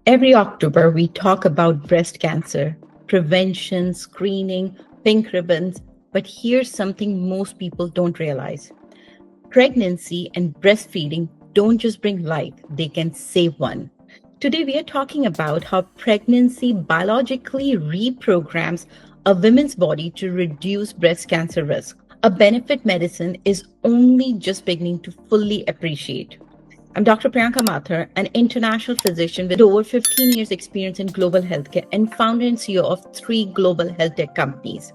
Every October, we talk about breast cancer, prevention, screening, pink ribbons. But here's something most people don't realize. Pregnancy and breastfeeding don't just bring life, they can save one. Today, we are talking about how pregnancy biologically reprograms a woman's body to reduce breast cancer risk, a benefit medicine is only just beginning to fully appreciate. I'm Dr. Priyanka, an international physician with over 15 years experience in global healthcare and founder and CEO of 3 global health tech companies.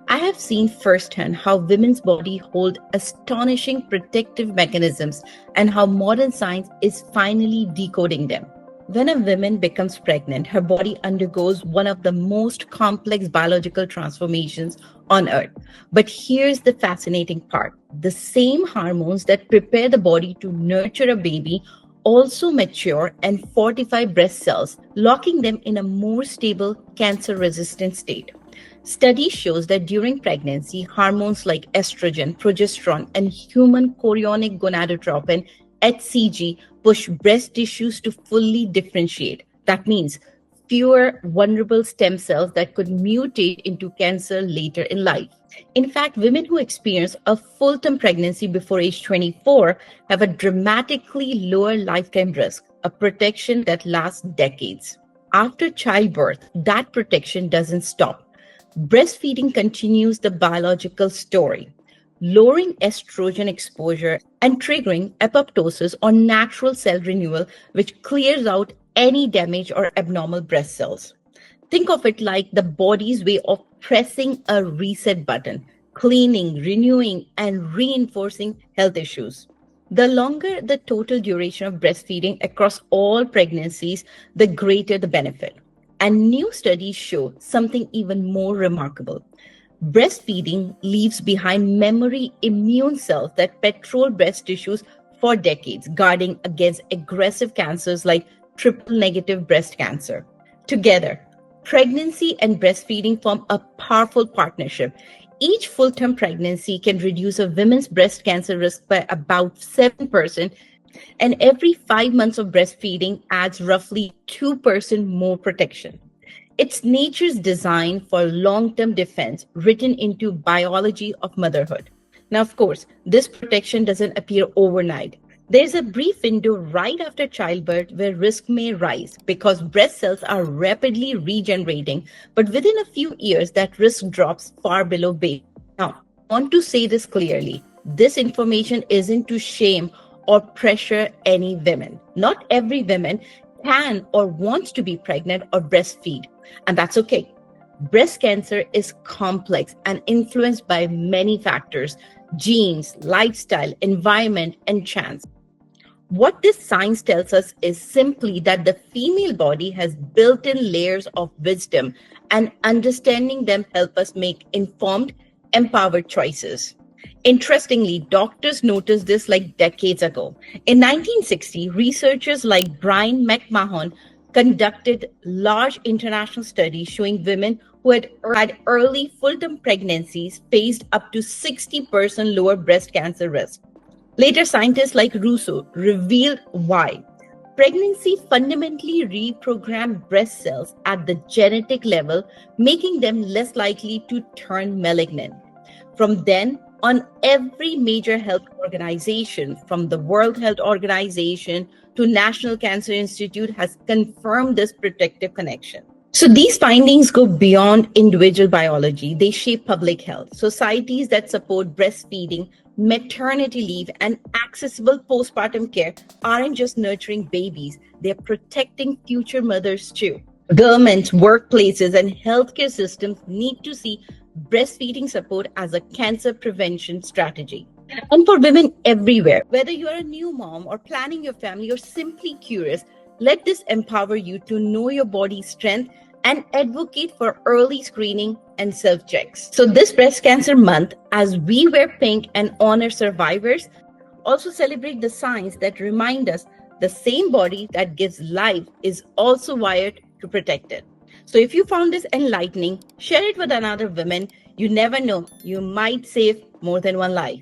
I have seen firsthand how women's body hold astonishing protective mechanisms and how modern science is finally decoding them. When a woman becomes pregnant, her body undergoes one of the most complex biological transformations on earth. But here's the fascinating part. The same hormones that prepare the body to nurture a baby also mature and fortify breast cells, locking them in a more stable cancer-resistant state. Study shows that during pregnancy, hormones like estrogen, progesterone, and human chorionic gonadotropin HCG push breast tissues to fully differentiate. That means fewer vulnerable stem cells that could mutate into cancer later in life. In fact, women who experience a full-term pregnancy before age 24 have a dramatically lower lifetime risk, a protection that lasts decades. After childbirth, that protection doesn't stop. Breastfeeding continues the biological story, lowering estrogen exposure and triggering apoptosis or natural cell renewal, which clears out any damaged or abnormal breast cells. Think of it like the body's way of pressing a reset button, cleaning, renewing, and reinforcing health issues. The longer the total duration of breastfeeding across all pregnancies, the greater the benefit. And new studies show something even more remarkable. Breastfeeding leaves behind memory immune cells that patrol breast tissues for decades, guarding against aggressive cancers like triple negative breast cancer. Together, pregnancy and breastfeeding form a powerful partnership. Each full-term pregnancy can reduce a woman's breast cancer risk by about 7%, and every 5 months of breastfeeding adds roughly 2% more protection. It's nature's design for long-term defense written into biology of motherhood. Now, of course, this protection doesn't appear overnight. There's a brief window right after childbirth where risk may rise because breast cells are rapidly regenerating, but within a few years, that risk drops far below base. Now, I want to say this clearly. This information isn't to shame or pressure any women. Not every woman can or wants to be pregnant or breastfeed, and that's okay. Breast cancer is complex and influenced by many factors: genes, lifestyle, environment, and chance. What this science tells us is simply that the female body has built-in layers of wisdom, and understanding them help us make informed, empowered choices. Interestingly, doctors noticed this like decades ago. In 1960, researchers like Brian McMahon conducted large international studies showing women who had early full-term pregnancies faced up to 60% lower breast cancer risk. Later, scientists like Russo revealed why. Pregnancy fundamentally reprogrammed breast cells at the genetic level, making them less likely to turn malignant. From then on, every major health organization, from the World Health Organization to National Cancer Institute, has confirmed this protective connection. So these findings go beyond individual biology. They shape public health. Societies that support breastfeeding, maternity leave, and accessible postpartum care aren't just nurturing babies, they're protecting future mothers too. Governments, workplaces, and healthcare systems need to see breastfeeding support as a cancer prevention strategy. And for women everywhere, whether you're a new mom or planning your family or simply curious, let this empower you to know your body's strength and advocate for early screening and self-checks. So this breast cancer month, as we wear pink and honor survivors, also celebrate the signs that remind us the same body that gives life is also wired to protect it. So if you found this enlightening, share it with another woman. You never know, you might save more than one life.